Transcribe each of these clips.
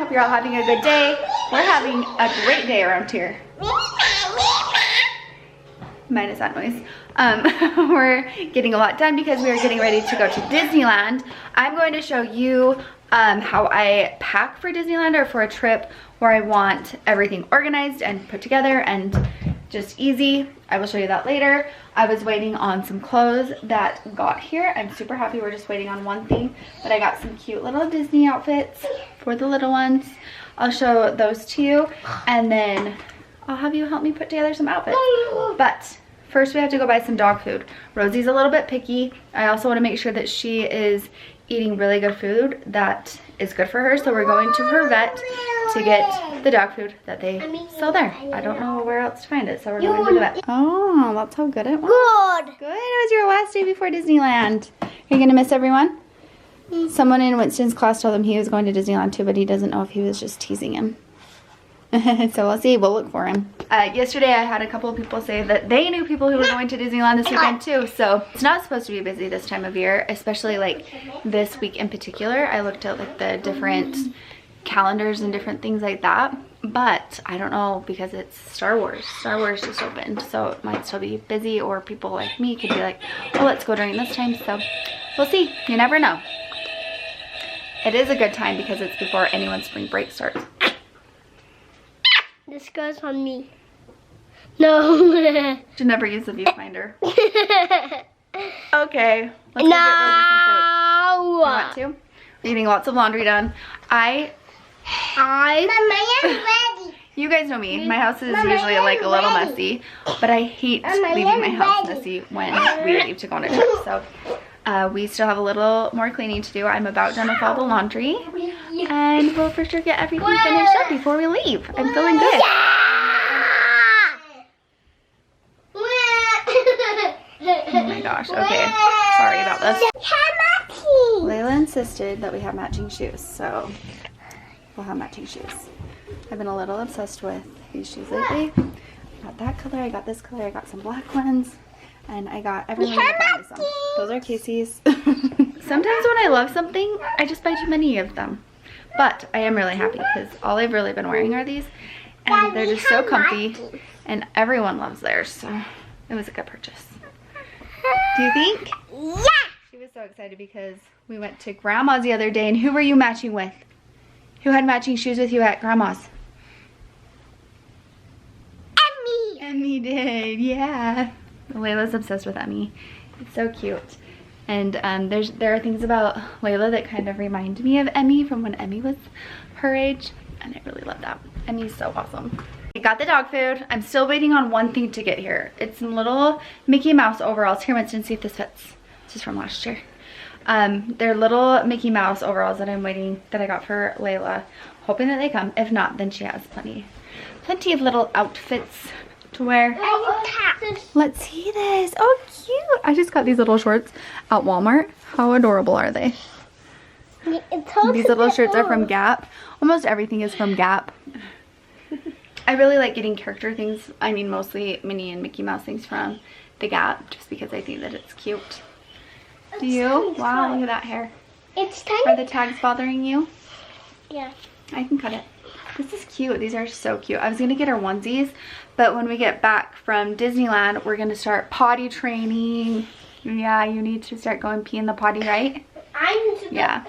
Hope you're all having a good day. We're having a great day around here. Minus that noise. We're getting a lot done because we are getting ready to go to Disneyland. I'm going to show you how I pack for Disneyland or for a trip where I want everything organized and put together and just easy. I will show you that later. I was waiting on some clothes that got here. I'm super happy. We're just waiting on one thing, but I got some cute little Disney outfits for the little ones. I'll show those to you, and then I'll have you help me put together some outfits. But first we have to go buy some dog food. Rosie's a little bit picky. I also want to make sure that she is eating really good food that is good for her, so we're going to her vet to get the dog food that they sell there. I don't know where else to find it, so we're going to the vet. Oh, that's how good it was. Good. It was your last day before Disneyland. Are you gonna miss everyone? Someone in Winston's class told him he was going to Disneyland too, but he doesn't know if he was just teasing him. So we'll see. We'll look for him. Yesterday I had a couple of people say that they knew people who were going to Disneyland this weekend too. So it's not supposed to be busy this time of year, especially like this week in particular. I looked at like the different calendars and different things like that. But I don't know, because it's Star Wars. Star Wars just opened, so it might still be busy, or people like me could be like, oh, let's go during this time. So we'll see. You never know. It is a good time because it's before anyone's spring break starts. This goes on me. No. Should never use the viewfinder. Okay. Let's No. go get Rosie some food. You want to? We're getting lots of laundry done. You guys know me. My house is usually like a little messy, but I hate leaving my house messy when we leave to go on a trip. So we still have a little more cleaning to do. I'm about done with all the laundry, and we'll for sure get everything finished up before we leave. I'm feeling good. Oh my gosh. Okay. Sorry about this. Layla insisted that we have matching shoes, so we'll have matching shoes. I've been a little obsessed with these shoes lately. I got that color, I got this color, I got some black ones, and I got everyone to buy me some. Those are Casey's. Sometimes when I love something, I just buy too many of them. But I am really happy because all I've really been wearing are these, and they're just so comfy, and everyone loves theirs, so it was a good purchase. Do you think? Yeah. She was so excited because we went to Grandma's the other day, and who were you matching with? Who had matching shoes with you at Grandma's? Emmy. Emmy did, yeah. Layla's obsessed with Emmy. It's so cute. And there are things about Layla that kind of remind me of Emmy from when Emmy was her age, and I really love that. Emmy's so awesome. I got the dog food. I'm still waiting on one thing to get here. It's some little Mickey Mouse overalls. Here, Winston, see if this fits. This is from last year. They're little Mickey Mouse overalls that I'm waiting, that I got for Layla, hoping that they come. If not, then she has plenty of little outfits to wear. Let's see this. Oh, cute. I just got these little shorts at Walmart. How adorable are they? These little shirts are from Gap. Almost everything is from Gap. I really like getting character things. I mean, mostly Minnie and Mickey Mouse things from the Gap, just because I think that it's cute. Do you? Wow, look at that hair. It's tiny. Are the tags bothering you? Yeah. I can cut it. This is cute. These are so cute. I was going to get her onesies, but when we get back from Disneyland, we're going to start potty training. Yeah, you need to start going pee in the potty, right? Yeah.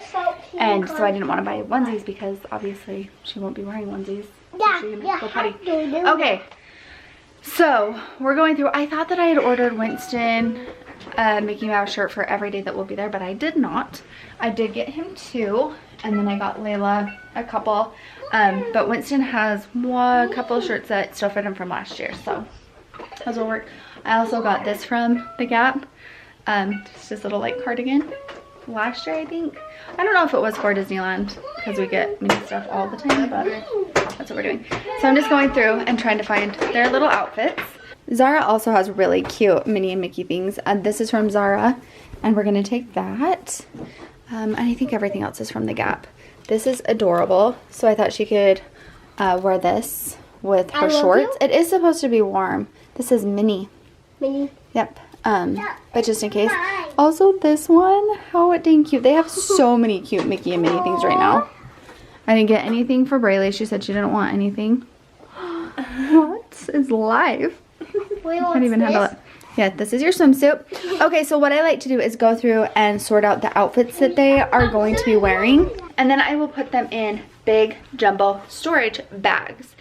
And so I didn't want to buy onesies because obviously she won't be wearing onesies. Yeah, So yeah. go potty. Okay. So we're going through. I thought that I had ordered Winston a Mickey Mouse shirt for every day that we'll be there, but I did not. I did get him 2, and then I got Layla a couple. But Winston has a couple shirts that still fit him from last year, so those will work. I also got this from the Gap. Just this little like cardigan. Last year, I think. I don't know if it was for Disneyland because we get mini stuff all the time, but that's what we're doing. So I'm just going through and trying to find their little outfits. Zara also has really cute Minnie and Mickey things. This is from Zara, and we're going to take that. And I think everything else is from the Gap. This is adorable, so I thought she could wear this with her shorts. It is supposed to be warm. This is Minnie. Minnie. Yep. But just in case. Also this one, how dang cute. They have so many cute Mickey and Minnie things right now. I didn't get anything for Braylee. She said she didn't want anything. What is live? Wait, I can't even handle it. Yeah, this is your swimsuit. Okay, so what I like to do is go through and sort out the outfits that they are going to be wearing. And then I will put them in big jumbo storage bags.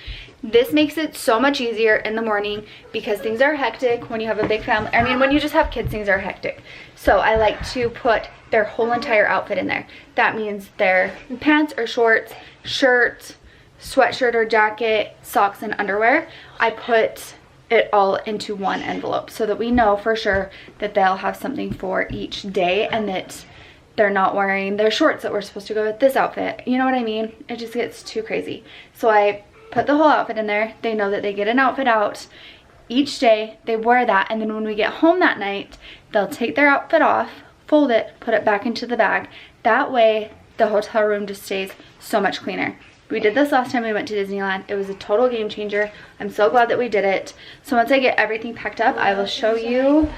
This makes it so much easier in the morning because things are hectic when you have a big family. I mean, when you just have kids, things are hectic. So I like to put their whole entire outfit in there. That means their pants or shorts, shirt, sweatshirt or jacket, socks and underwear. I put it all into one envelope so that we know for sure that they'll have something for each day and that they're not wearing their shorts that were supposed to go with this outfit. You know what I mean? It just gets too crazy. So I put the whole outfit in there. They know that they get an outfit out each day. They wear that, and then when we get home that night, they'll take their outfit off, fold it, put it back into the bag. That way the hotel room just stays so much cleaner. We did this last time we went to Disneyland. It was a total game changer. I'm so glad that we did it. So once I get everything packed up, I will show you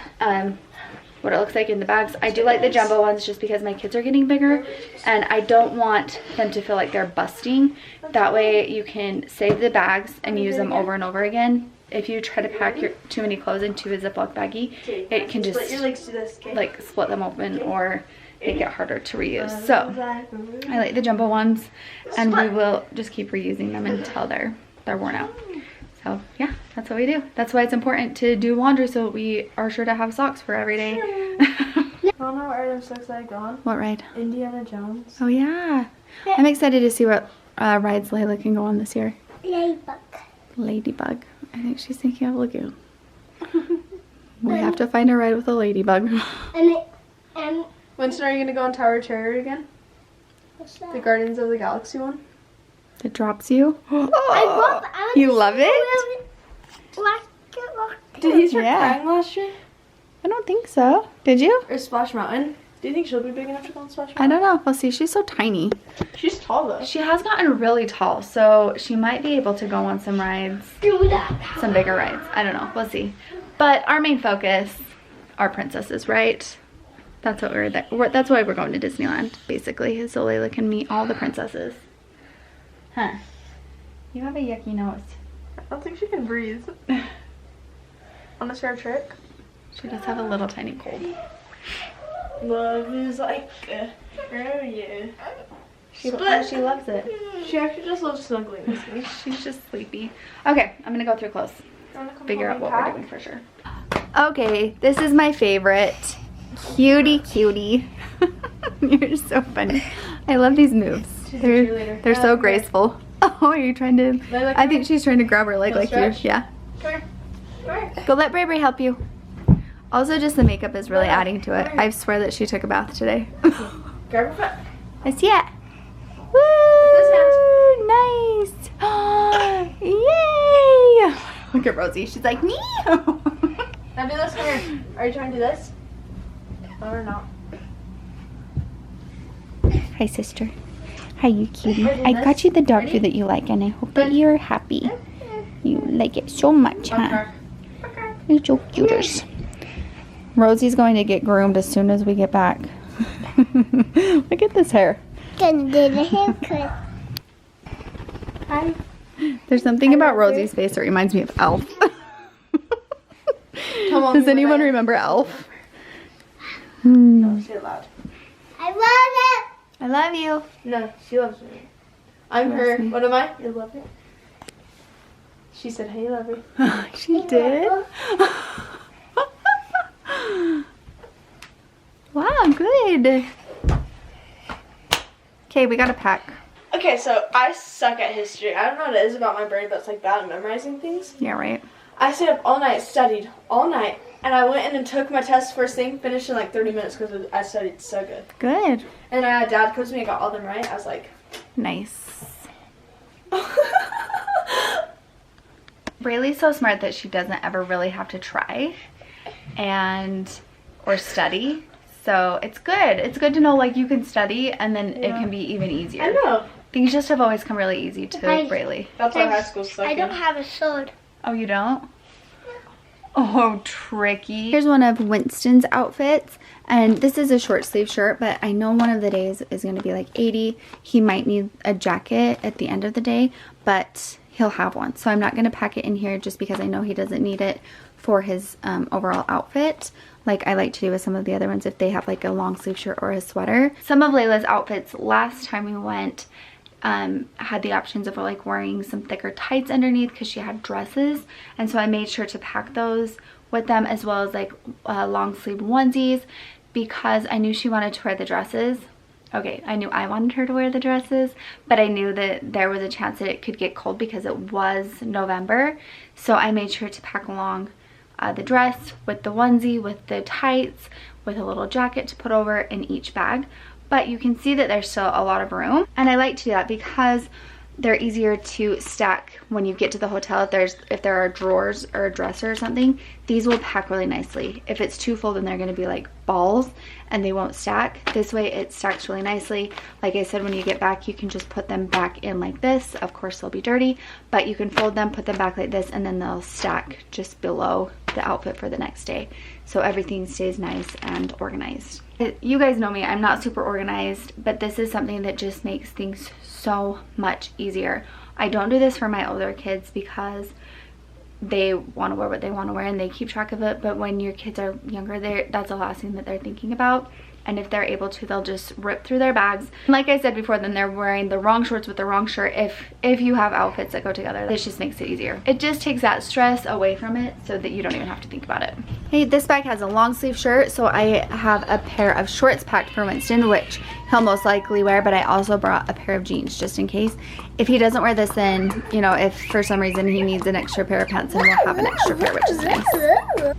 what it looks like in the bags. I do like the jumbo ones just because my kids are getting bigger and I don't want them to feel like they're busting. That way you can save the bags and use them over and over again. If you try to pack too many clothes into a Ziploc baggie, it can just like split them open or make it harder to reuse. So I like the jumbo ones, and we will just keep reusing them until they're worn out. So yeah, that's what we do. That's why it's important to do laundry, so we are sure to have socks for every day. I don't know what ride I'm so excited to go on. What ride? Indiana Jones. Oh yeah. I'm excited to see what rides Layla can go on this year. Ladybug. Ladybug. I think she's thinking of Lagoon. We have to find a ride with a ladybug. And Winston, are you going to go on Tower of Terror again? what's that? The Guardians of the Galaxy one? It drops you. I You love it? Did he start Yeah. crying last year? I don't think so. Did you? Or Splash Mountain? Do you think she'll be big enough to go on Splash I Mountain? don't know. We'll see. She's so tiny. She's tall though. She has gotten really tall, so she might be able to go on some rides, Do that. some bigger rides. I don't know. We'll see. But our main focus are princesses, right? That's what we're there. That's why we're going to Disneyland, basically, so Layla can meet all the princesses. Huh? You have a yucky nose. I don't think she can breathe. Wanna start a trick? She does have a little tiny cold. Love is like oh yeah. She loves it. She actually just loves snuggling with me. She's just sleepy. Okay, I'm gonna go through clothes. Figure out what we're doing for sure. Okay, this is my favorite. Cutie. You're so funny. I love these moves. She's a cheerleader. They're so Come here. graceful. Oh, are you trying to? Layla, I come think she's trying to grab her leg Wanna like stretch? you. Yeah. Come here. Come here. Go let Bray Bray help you. Also, just the makeup is really Layla, adding to it. come here. I swear that she took a bath today. Grab her foot. I see it. Woo! Nice. Yay! Look at Rosie. She's like, me. Now do this. Come here. Are you trying to do this? Or not? Hi, sister. Hi, you cutie. Ready, I this? got you the dog Ready? food that you like, and I hope that you're happy. You like it so much, huh? Okay. You're so cuters. Rosie's going to get groomed as soon as we get back. Look at this hair. Gonna do the haircut. There's something about Rosie's face that reminds me of Elf. Come on. Does anyone remember Elf? No, say it loud. I love I love you. No, she loves me. I'm Loves her. me. What am I? You love it. She said, "Hey, love you." She did? Wow, good. Okay, we gotta pack. Okay, so I suck at history. I don't know what it is about my brain, but it's like bad at memorizing things. Yeah, right. I stayed up all night, studied all night, and I went in and took my test first thing, finished in like 30 minutes because I studied so good. Good. And Dad coached me, I got all them right. I was like, Nice. Braylee's so smart that she doesn't ever really have to try or study. So it's good. It's good to know like you can study and then it can be even easier. I know. Things just have always come really easy to Braylee. That's why high school it. sucks. I don't have a sword. Oh, you don't? Oh, tricky. Here's one of Winston's outfits. And this is a short sleeve shirt, but I know one of the days is going to be like 80. He might need a jacket at the end of the day, but he'll have one. So I'm not going to pack it in here just because I know he doesn't need it for his overall outfit, like I like to do with some of the other ones if they have like a long sleeve shirt or a sweater. Some of Layla's outfits last time we went had the options of like wearing some thicker tights underneath because she had dresses, and so I made sure to pack those with them, as well as like long sleeve onesies, because I knew she wanted to wear the dresses. Okay, I knew I wanted her to wear the dresses, but I knew that there was a chance that it could get cold because it was November, so I made sure to pack along the dress with the onesie, with the tights, with a little jacket to put over in each bag. But you can see that there's still a lot of room, and I like to do that because they're easier to stack when you get to the hotel. If there are drawers or a dresser or something, these will pack really nicely. If it's too full, then they're going to be like balls and they won't stack. This way it stacks really nicely. Like I said, when you get back, you can just put them back in like this. Of course they'll be dirty, but you can fold them, put them back like this, and then they'll stack just below the outfit for the next day. So everything stays nice and organized. You guys know me, I'm not super organized, but this is something that just makes things so much easier. I don't do this for my older kids because they want to wear what they want to wear and they keep track of it, but when your kids are younger, that's the last thing that they're thinking about. And if they're able to, they'll just rip through their bags. Like I said before, then they're wearing the wrong shorts with the wrong shirt. If you have outfits that go together, this just makes it easier. It just takes that stress away from it so that you don't even have to think about it. Hey, this bag has a long sleeve shirt, so I have a pair of shorts packed for Winston, which he'll most likely wear, but I also brought a pair of jeans just in case. If he doesn't wear this, then, you know, if for some reason he needs an extra pair of pants, then we'll have an extra pair, which is nice.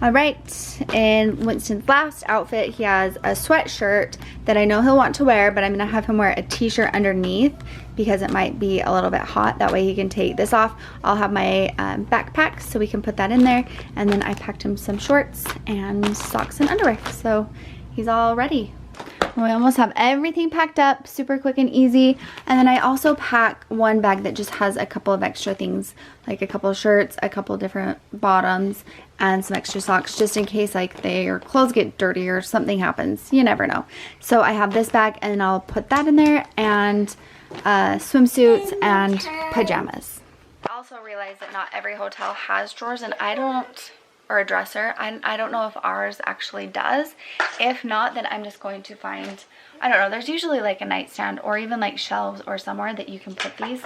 All right, in Winston's last outfit, he has a sweatshirt that I know he'll want to wear, but I'm gonna have him wear a t-shirt underneath because it might be a little bit hot. That way he can take this off. I'll have my backpack so we can put that in there, and then I packed him some shorts and socks and underwear, so he's all ready. We almost have everything packed up, super quick and easy. And then I also pack one bag that just has a couple of extra things, like a couple of shirts, a couple of different bottoms, and some extra socks, just in case like their clothes get dirty or something happens. You never know. So I have this bag, and I'll put that in there, and swimsuits and pajamas. I also realized that not every hotel has drawers, and or a dresser. I don't know if ours actually does. If not, then I'm just going to find, I don't know, there's usually like a nightstand or even like shelves or somewhere that you can put these.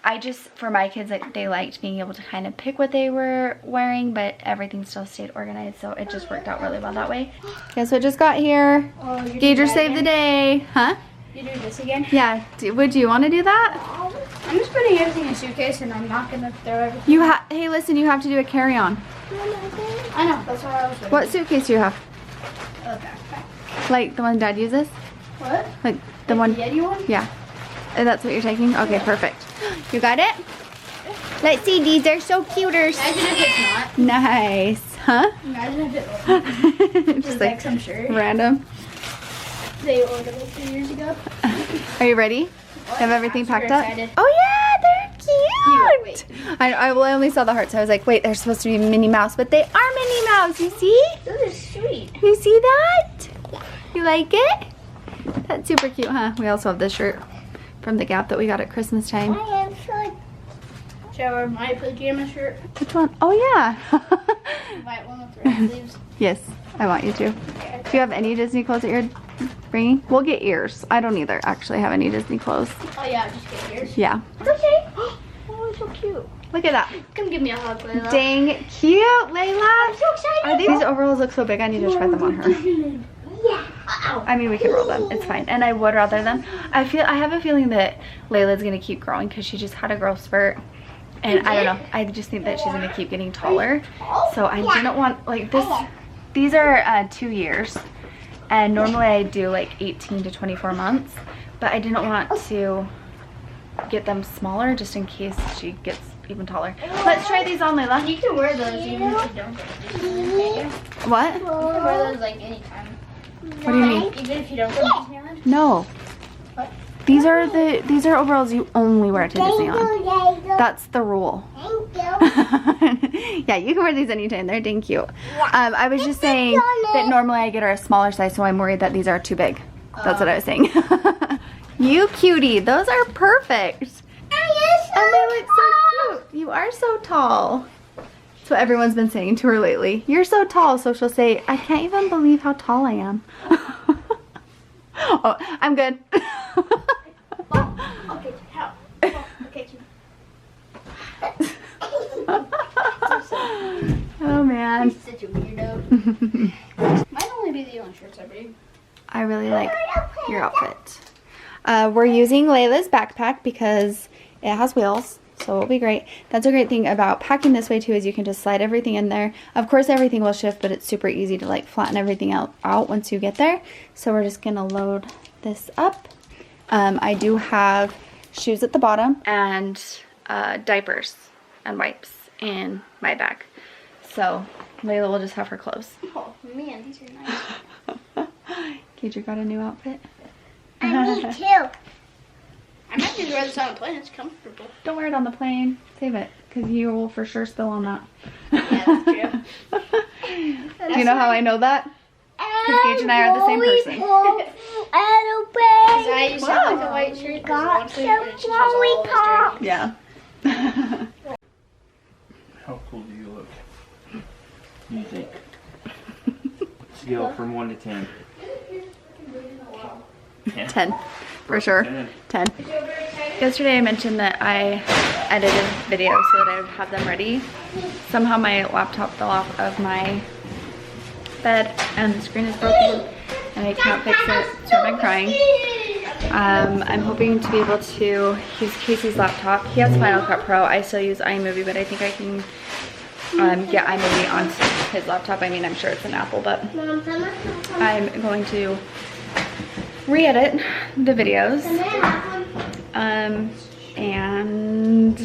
I just, for my kids, like, they liked being able to kind of pick what they were wearing, but everything still stayed organized, so it just worked out really well that way. Guess what just got here? Oh, Gager saved the day. Huh? You do this again? Yeah. Would you want to do that? I'm just putting everything in a suitcase, and I'm not gonna throw everything. Hey, listen, you have to do a carry-on. I know, that's what I was doing. What suitcase do you have? A backpack. Like the one Dad uses? What? Like the one? The Yeti one? Yeah. That's what you're taking? Okay, yeah. Perfect. You got it? Let's see, these are so cuters. Imagine if it's not. Nice. Huh? Imagine if it wasn't. Just like some shirt. Random. They ordered like 2 years ago. Are you ready? Have everything packed up? Excited. Oh yeah, they're cute. I only saw the hearts. I was like, wait, they're supposed to be Minnie Mouse, but they are Minnie Mouse. You see? Those are sweet. You see that? You like it? That's super cute, huh? We also have this shirt from the Gap that we got at Christmas time. Should I wear my pajama shirt? Which one? Oh yeah. White one with red sleeves. Yes, I want you to. Do you have any Disney clothes that you're bringing? We'll get ears. I don't either actually have any Disney clothes. Oh yeah, just get ears. Yeah. Okay. Oh, so cute. Look at that. Come give me a hug, Layla. Dang cute, Layla. I'm so excited. These overalls look so big. I need to try them on her. Yeah. I mean, we can roll them. It's fine. And I would rather them. I have a feeling that Layla's gonna keep growing because she just had a growth spurt. And I don't know. I just think that she's gonna keep getting taller. So I didn't want like this. These are 2 years, and normally I do like 18 to 24 months. But I didn't want to get them smaller just in case she gets even taller. Let's try these on, Layla. You can wear those even if you don't go to Disneyland. What? You can wear those like anytime. What do you mean? Even if you don't go to Disneyland? No. What? These are overalls you only wear to Disneyland. That's the rule. Yeah, you can wear these anytime. They're dang cute. I was just saying that normally I get her a smaller size, so I'm worried that these are too big. That's what I was saying. You cutie, those are perfect. And they look so cute. You are so tall. That's what everyone's been saying to her lately. You're so tall, so she'll say, I can't even believe how tall I am. Oh, I'm good. I'll get you. How? I'll get you. Oh man. You're such a weirdo. Might only be the only shirts I bring. I really like your outfit. We're using Layla's backpack because it has wheels, so it'll be great. That's a great thing about packing this way too, is you can just slide everything in there. Of course everything will shift, but it's super easy to like flatten everything out once you get there. So we're just gonna load this up. I do have shoes at the bottom and diapers and wipes in my bag. So Layla will just have her clothes. Oh man, these are nice. Keidra got a new outfit. I need two. I might just wear this on a plane. It's comfortable. Don't wear it on the plane. Save it, because you will for sure spill on that. Yeah, that's true. Do you know how I know that? Because Gage and I are the same person. I used to have like a white shirt. Got There's one sleeve, and it's just always dirty. Yeah. How cool do you look? You think? Scale from 1 to 10. 10, for sure. 10. Yesterday I mentioned that I edited videos so that I would have them ready. Somehow my laptop fell off of my bed and the screen is broken and I can't fix it, so I've been crying. I'm hoping to be able to use Casey's laptop. He has Final Cut Pro. I still use iMovie, but I think I can get iMovie onto his laptop. I mean, I'm sure it's an Apple, but I'm going to re-edit the videos and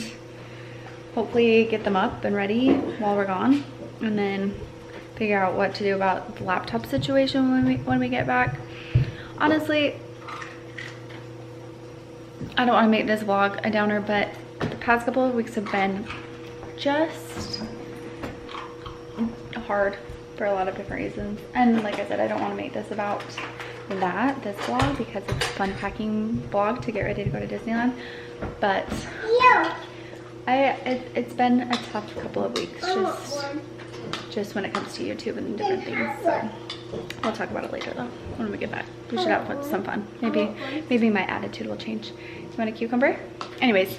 hopefully get them up and ready while we're gone, and then figure out what to do about the laptop situation when we get back. Honestly, I don't want to make this vlog a downer, but the past couple of weeks have been just hard for a lot of different reasons. And like I said, I don't want to make this about this vlog, because it's a fun packing vlog to get ready to go to Disneyland. But it's been a tough couple of weeks just when it comes to YouTube and different things. So we'll talk about it later though, when we get back. We should have some fun. Maybe my attitude will change. You want a cucumber? Anyways,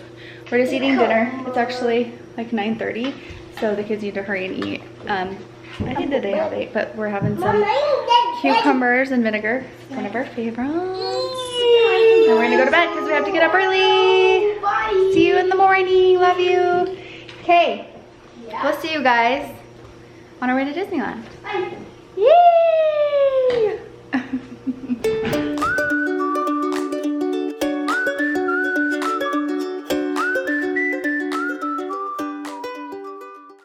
we're just eating dinner. It's actually like 9:30, so the kids need to hurry and eat. I think that they have 8, but we're having some cucumbers and vinegar. It's one of our favorites. And we're gonna go to bed because we have to get up early. Bye. See you in the morning. Love you. Okay, we'll see you guys on our way to Disneyland. Yay!